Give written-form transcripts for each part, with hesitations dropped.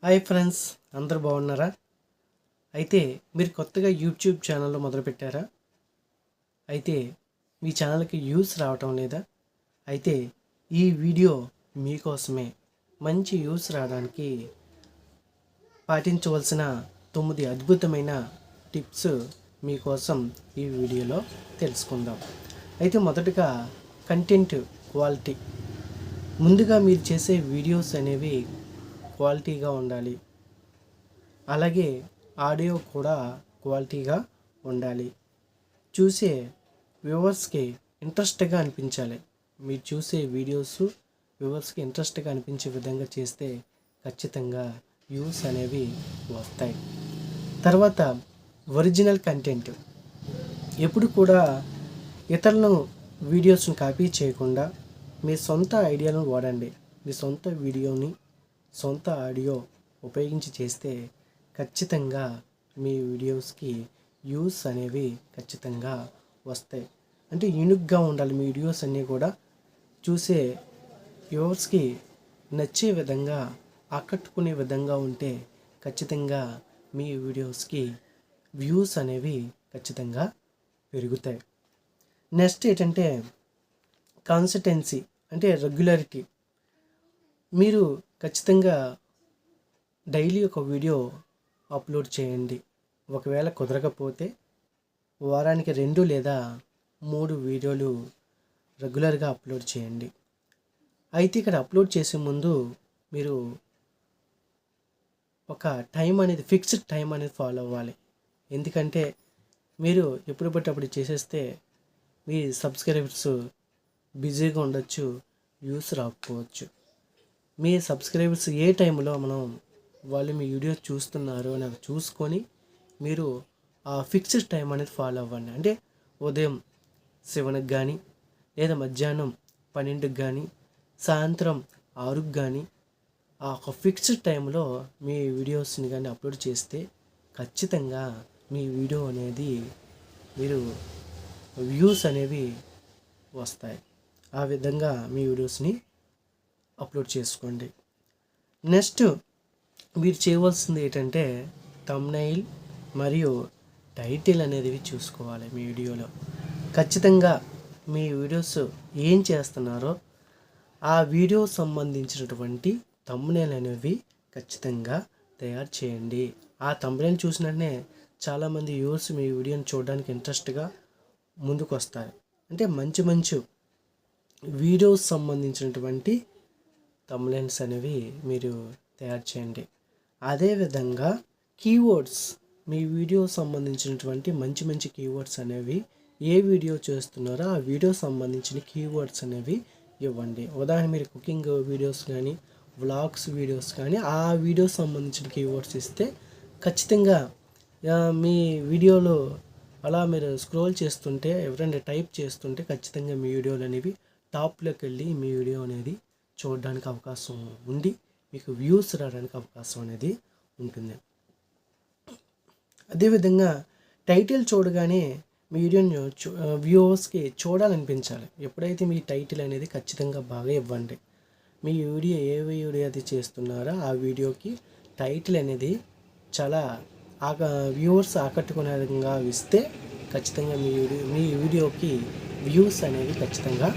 Hi friends, అందరూ బాగున్నారా? అయితే మీరు కొత్తగా యూట్యూబ్ ఛానల్ మొదలుపెట్టారా? అయితే మీ ఛానల్కి వ్యూస్ రావటం లేదా? అయితే ఈ వీడియో మీకోసమే. మంచి వ్యూస్ రావడానికి పాటించవలసిన 9 అద్భుతమైన టిప్స్ మీకోసం ఈ వీడియోలో తెలుసుకుందాం. అయితే మొదటగా కంటెంట్ క్వాలిటీ. ముందుగా మీరు చేసే వీడియోస్ అనేవి క్వాలిటీగా ఉండాలి. అలాగే ఆడియో కూడా క్వాలిటీగా ఉండాలి. చూసే వ్యూవర్స్కి ఇంట్రెస్ట్గా అనిపించాలి. మీరు చూసే వీడియోస్ వ్యూవర్స్కి ఇంట్రెస్ట్గా అనిపించే విధంగా చేస్తే ఖచ్చితంగా వ్యూస్ అనేవి వస్తాయి. తర్వాత ఒరిజినల్ కంటెంట్. ఎప్పుడు కూడా ఇతరులను వీడియోస్ని కాపీ చేయకుండా మీ సొంత ఐడియాలను వాడండి. మీ సొంత వీడియోని సొంత ఆడియో ఉపయోగించి చేస్తే ఖచ్చితంగా మీ వీడియోస్కి వ్యూస్ అనేవి ఖచ్చితంగా వస్తాయి. అంటే యూనిక్గా ఉండాలి మీ వీడియోస్ అన్నీ కూడా. చూసే వ్యూవర్స్కి నచ్చే విధంగా, ఆకట్టుకునే విధంగా ఉంటే ఖచ్చితంగా మీ వీడియోస్కి వ్యూస్ అనేవి ఖచ్చితంగా పెరుగుతాయి. నెక్స్ట్ ఏంటంటే కన్సిస్టెన్సీ, అంటే రెగ్యులారిటీ. మీరు ఖచ్చితంగా డైలీ ఒక వీడియో అప్లోడ్ చేయండి. ఒకవేళ కుదరకపోతే వారానికి 2 లేదా 3 వీడియోలు రెగ్యులర్గా అప్లోడ్ చేయండి. అయితే ఇక్కడ అప్లోడ్ చేసే ముందు మీరు ఒక టైం అనేది, ఫిక్స్డ్ టైం అనేది ఫాలో అవ్వాలి. ఎందుకంటే మీరు ఎప్పుడు పట్టి అప్పుడు చేసేస్తే మీ సబ్స్క్రైబర్స్ బిజీగా ఉండొచ్చు, వ్యూస్ రాకపోవచ్చు. మీ సబ్స్క్రైబర్స్ ఏ టైంలో వాళ్ళు మీ వీడియో చూస్తున్నారు అని చూసుకొని మీరు ఆ ఫిక్స్డ్ టైం అనేది ఫాలో అవ్వండి. అంటే ఉదయం 7కి కానీ, లేదా మధ్యాహ్నం 12కి కానీ, సాయంత్రం 6కి కానీ, ఆ ఒక ఫిక్స్డ్ టైంలో మీ వీడియోస్ని కానీ అప్లోడ్ చేస్తే ఖచ్చితంగా మీ వీడియో అనేది మీరు వ్యూస్ అనేవి వస్తాయి. ఆ విధంగా మీ వీడియోస్ని అప్లోడ్ చేసుకోండి. నెక్స్ట్ మీరు చేయవలసింది ఏంటంటే థంబ్నెయిల్ మరియు టైటిల్ అనేది చూసుకోవాలి. మీ వీడియోలో ఖచ్చితంగా మీ వీడియోస్ ఏం చేస్తున్నారో ఆ వీడియో సంబంధించినటువంటి థంబ్నెయిల్ అనేవి ఖచ్చితంగా తయారు చేయండి. ఆ థంబ్నెయిల్ చూసినట్టే చాలామంది వ్యూవర్స్ మీ వీడియోని చూడడానికి ఇంట్రెస్ట్గా ముందుకు వస్తారు. అంటే మంచి మంచి వీడియోస్ సంబంధించినటువంటి థంబ్నెయిల్స్ అనేవి మీరు తయారు చేయండి. అదేవిధంగా కీవర్డ్స్, మీ వీడియో సంబంధించినటువంటి మంచి మంచి కీవర్డ్స్ అనేవి ఏ వీడియో చేస్తున్నారో ఆ వీడియో సంబంధించిన కీవర్డ్స్ అనేవి ఇవ్వండి. ఉదాహరణ మీరు కుకింగ్ వీడియోస్ కానీ, వ్లాగ్స్ వీడియోస్ కానీ ఆ వీడియో సంబంధించిన కీవర్డ్స్ ఇస్తే ఖచ్చితంగా మీ వీడియోలో అలా మీరు స్క్రోల్ చేస్తుంటే, ఎవరైనా టైప్ చేస్తుంటే ఖచ్చితంగా మీ వీడియోలు అనేవి టాప్లోకి వెళ్ళి మీ వీడియో అనేది చూడడానికి అవకాశం ఉండి మీకు వ్యూస్ రావడానికి అవకాశం అనేది ఉంటుంది. అదేవిధంగా టైటిల్ చూడగానే మీ వీడియోని వ్యూవర్స్కి చూడాలనిపించాలి. ఎప్పుడైతే మీ టైటిల్ అనేది ఖచ్చితంగా బాగా ఇవ్వండి. మీ వీడియో ఏ వీడియో అది చేస్తున్నారో ఆ వీడియోకి టైటిల్ అనేది చాలా వ్యూవర్స్ ఆకట్టుకునే విధంగా ఇస్తే ఖచ్చితంగా మీ వీడియోకి వ్యూస్ అనేవి ఖచ్చితంగా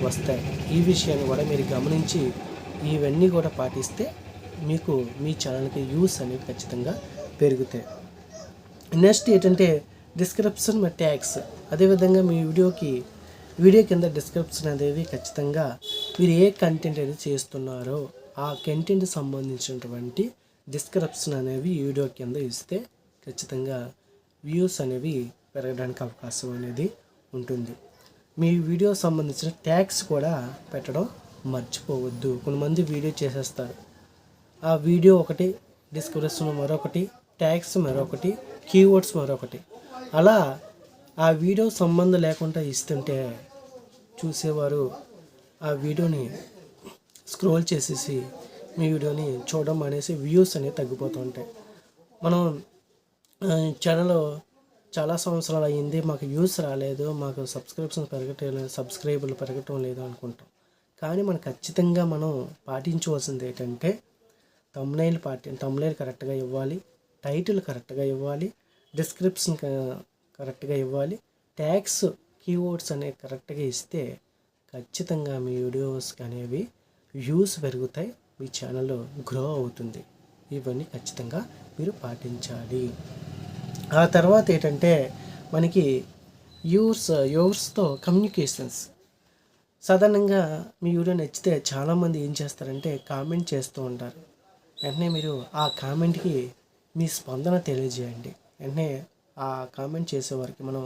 వస్తాయి. ఈ విషయాన్ని కూడా మీరు గమనించి ఇవన్నీ కూడా పాటిస్తే మీకు మీ ఛానల్కి వ్యూస్ అనేవి ఖచ్చితంగా పెరుగుతాయి. నెక్స్ట్ ఏంటంటే డిస్క్రిప్షన్ మరియు ట్యాగ్స్. అదేవిధంగా మీ వీడియో కింద డిస్క్రిప్షన్ అనేవి ఖచ్చితంగా మీరు ఏ కంటెంట్ అయితే చేస్తున్నారో ఆ కంటెంట్ సంబంధించినటువంటి డిస్క్రిప్షన్ అనేవి వీడియో కింద ఇస్తే ఖచ్చితంగా వ్యూస్ అనేవి పెరగడానికి అవకాశం అనేది ఉంటుంది. మీ వీడియో సంబంధించిన ట్యాగ్స్ కూడా పెట్టడం మర్చిపోవద్దు. కొంతమంది వీడియో చేసేస్తారు, ఆ వీడియో ఒకటి, డిస్క్రిప్షన్ మరొకటి, ట్యాగ్స్ మరొకటి, కీవర్డ్స్ మరొకటి, అలా ఆ వీడియో సంబంధం లేకుండా ఇస్తుంటే చూసేవారు ఆ వీడియోని స్క్రోల్ చేసేసి మీ వీడియోని చూడడం అనేసి వ్యూస్ అనేవి తగ్గిపోతూ ఉంటాయి. మనం ఛానల్ చాలా సంవత్సరాలు అయ్యింది, మాకు వ్యూస్ రాలేదు, మాకు సబ్స్క్రైబర్లు పెరగటం లేదు అనుకుంటాం. కానీ మనం ఖచ్చితంగా పాటించవలసింది ఏంటంటే తమ్నైల్ కరెక్ట్గా ఇవ్వాలి, టైటిల్ కరెక్ట్గా ఇవ్వాలి, డిస్క్రిప్షన్ కరెక్ట్గా ఇవ్వాలి, ట్యాగ్స్ కీవర్డ్స్ అనేవి కరెక్ట్గా ఇస్తే ఖచ్చితంగా మీ వీడియోస్ అనేవి వ్యూస్ పెరుగుతాయి, మీ ఛానల్ గ్రో అవుతుంది. ఇవన్నీ ఖచ్చితంగా మీరు పాటించాలి. ఆ తర్వాత ఏంటంటే మనకి వ్యూవర్స్తో కమ్యూనికేషన్స్. సాధారణంగా మీ వీడియో నచ్చితే చాలామంది ఏం చేస్తారంటే కామెంట్ చేస్తూ ఉంటారు. వెంటనే మీరు ఆ కామెంట్కి మీ స్పందన తెలియజేయండి. వెంటనే ఆ కామెంట్ చేసేవారికి మనం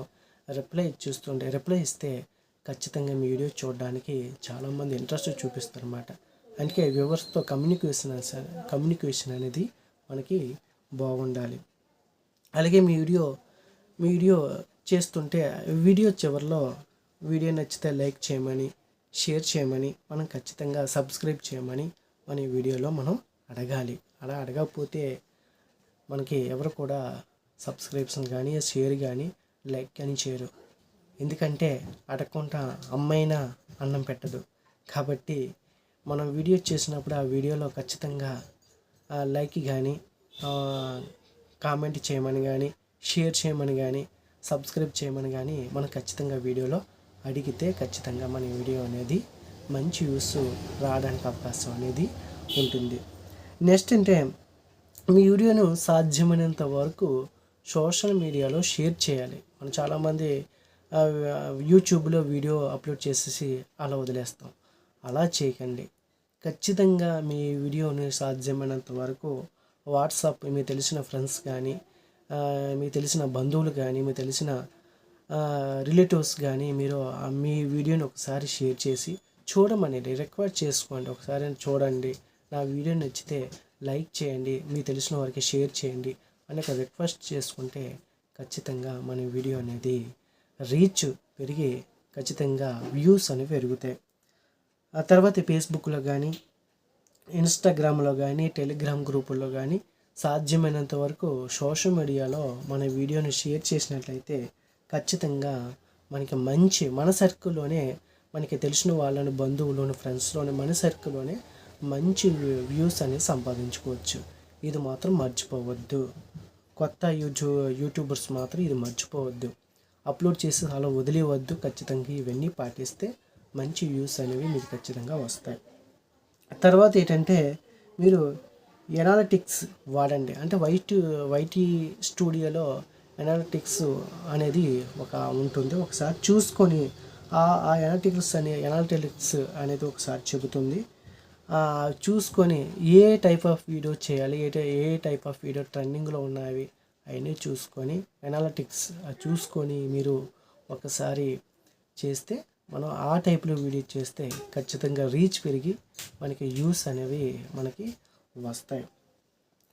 రిప్లై ఇస్తే ఖచ్చితంగా మీ వీడియో చూడడానికి చాలామంది ఇంట్రెస్ట్ చూపిస్తారన్నమాట. అందుకే వ్యూవర్స్తో కమ్యూనికేషన్ అనేది మనకి బాగుండాలి. అలాగే మీ వీడియో చేస్తుంటే వీడియో చివరిలో వీడియో నచ్చితే లైక్ చేయమని, షేర్ చేయమని, మనం ఖచ్చితంగా సబ్స్క్రైబ్ చేయమని మన వీడియోలో మనం అడగాలి. అలా అడగకపోతే మనకి ఎవరు కూడా సబ్స్క్రిప్షన్ కానీ, షేర్ కానీ, లైక్ కానీ చేయరు. ఎందుకంటే అడగకుండా అమ్మైనా అన్నం పెట్టదు. కాబట్టి మనం వీడియో చేసినప్పుడు ఆ వీడియోలో ఖచ్చితంగా లైక్ కానీ, కామెంట్ చేయమని కానీ, షేర్ చేయమని కానీ, సబ్స్క్రైబ్ చేయమని కానీ మనం ఖచ్చితంగా వీడియోలో అడిగితే ఖచ్చితంగా మన వీడియో అనేది మంచి వ్యూస్ రావడానికి అవకాశం అనేది ఉంటుంది. నెక్స్ట్ అంటే మీ వీడియోను సాధ్యమైనంత వరకు సోషల్ మీడియాలో షేర్ చేయాలి. మనం చాలామంది యూట్యూబ్లో వీడియో అప్లోడ్ చేసేసి అలా వదిలేస్తాం. అలా చేయకండి. ఖచ్చితంగా మీ వీడియోని సాధ్యమైనంత వరకు వాట్సాప్, మీకు తెలిసిన ఫ్రెండ్స్ కానీ, మీకు తెలిసిన బంధువులు కానీ, మీకు తెలిసిన రిలేటివ్స్ కానీ మీరు మీ వీడియోని ఒకసారి షేర్ చేసి చూడమని రిక్వెస్ట్ చేసుకోండి. ఒకసారి చూడండి, నా వీడియో నచ్చితే లైక్ చేయండి, మీకు తెలిసిన వారికి షేర్ చేయండి అని ఒక రిక్వెస్ట్ చేసుకుంటే ఖచ్చితంగా మన వీడియో అనేది రీచ్ పెరిగి ఖచ్చితంగా వ్యూస్ అనేవి పెరుగుతాయి. ఆ తర్వాత ఫేస్బుక్లో కానీ, ఇన్స్టాగ్రామ్లో కానీ, టెలిగ్రామ్ గ్రూపుల్లో కానీ సాధ్యమైనంత వరకు సోషల్ మీడియాలో మన వీడియోని షేర్ చేసినట్లయితే ఖచ్చితంగా మనకి మన సర్కిల్లోనే, మనకి తెలిసిన వాళ్ళని, బంధువులను, ఫ్రెండ్స్లోనే, మన సర్కిల్లోనే మంచి వ్యూస్ అనేది సంపాదించుకోవచ్చు. ఇది మాత్రం మర్చిపోవద్దు. కొత్త యూట్యూబర్స్ మాత్రం ఇది మర్చిపోవద్దు. అప్లోడ్ చేసి అలా వదిలేవద్దు. ఖచ్చితంగా ఇవన్నీ పాటిస్తే మంచి వ్యూస్ అనేవి మీకు ఖచ్చితంగా వస్తాయి. తర్వాత ఏంటంటే మీరు ఎనాలిటిక్స్ వాడండి. అంటే వైటీ స్టూడియోలో ఎనాలిటిక్స్ అనేది ఒక ఉంటుంది. ఒకసారి చూసుకొని ఆ ఎనాలిటిక్స్ అనేది ఒకసారి చెబుతుంది. చూసుకొని ఏ టైప్ ఆఫ్ వీడియో చేయాలి, ఏ టైప్ ఆఫ్ వీడియో ట్రెండింగ్లో ఉన్నాయి అవన్నీ చూసుకొని ఎనాలిటిక్స్ చూసుకొని మీరు ఒకసారి చేస్తే, మనం ఆ టైప్లో వీడియో చేస్తే ఖచ్చితంగా రీచ్ పెరిగి మనకి వ్యూస్ అనేవి మనకి వస్తాయి.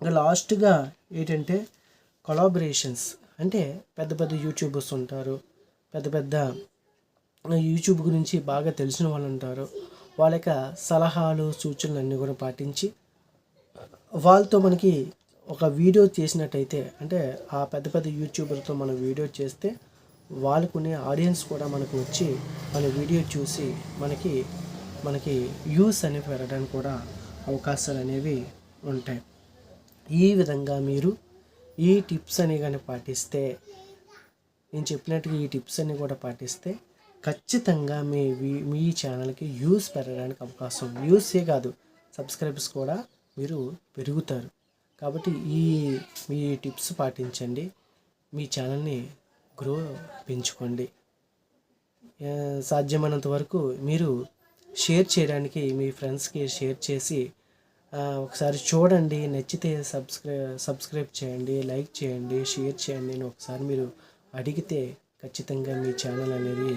ఇంకా లాస్ట్గా ఏంటంటే కొలాబరేషన్స్. అంటే పెద్ద పెద్ద యూట్యూబర్స్ ఉంటారు, పెద్ద యూట్యూబ్ గురించి బాగా తెలిసిన వాళ్ళు ఉంటారు. వాళ్ళ యొక్క సలహాలు, సూచనలు అన్నీ కూడా పాటించి వాళ్ళతో మనకి ఒక వీడియో చేసినట్టయితే, అంటే ఆ పెద్ద యూట్యూబర్తో మనం వీడియో చేస్తే వాళ్ళకునే ఆడియన్స్ కూడా మనకు వచ్చి మన వీడియో చూసి మనకి వ్యూస్ అనేవి పెరగడానికి కూడా అవకాశాలు అనేవి ఉంటాయి. ఈ విధంగా మీరు ఈ టిప్స్ అని కానీ పాటిస్తే, నేను చెప్పినట్టుగా ఈ టిప్స్ అన్ని కూడా పాటిస్తే ఖచ్చితంగా మీ ఛానల్కి వ్యూస్ పెరగడానికి అవకాశం, వ్యూసే కాదు సబ్స్క్రైబర్స్ కూడా మీరు పెరుగుతారు. కాబట్టి మీ టిప్స్ పాటించండి, మీ ఛానల్ని పెంచుకోండి. సాధ్యమైనంత వరకు మీరు షేర్ చేయడానికి మీ ఫ్రెండ్స్కి షేర్ చేసి ఒకసారి చూడండి, నచ్చితే సబ్స్క్రైబ్ చేయండి, లైక్ చేయండి, షేర్ చేయండి అని ఒకసారి మీరు అడిగితే ఖచ్చితంగా మీ ఛానల్ అనేది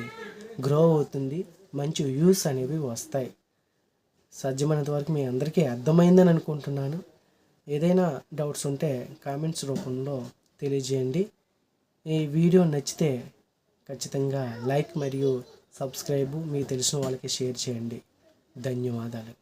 గ్రో అవుతుంది, మంచి వ్యూస్ అనేవి వస్తాయి. సాధ్యమైనంత వరకు మీ అందరికీ అర్థమైందని అనుకుంటున్నాను. ఏదైనా డౌట్స్ ఉంటే కామెంట్స్ రూపంలో తెలియజేయండి. ఈ వీడియో నచ్చితే ఖచ్చితంగా లైక్ మరియు సబ్స్క్రైబ్, మీకు తెలిసిన వాళ్ళకి షేర్ చేయండి. ధన్యవాదాలు.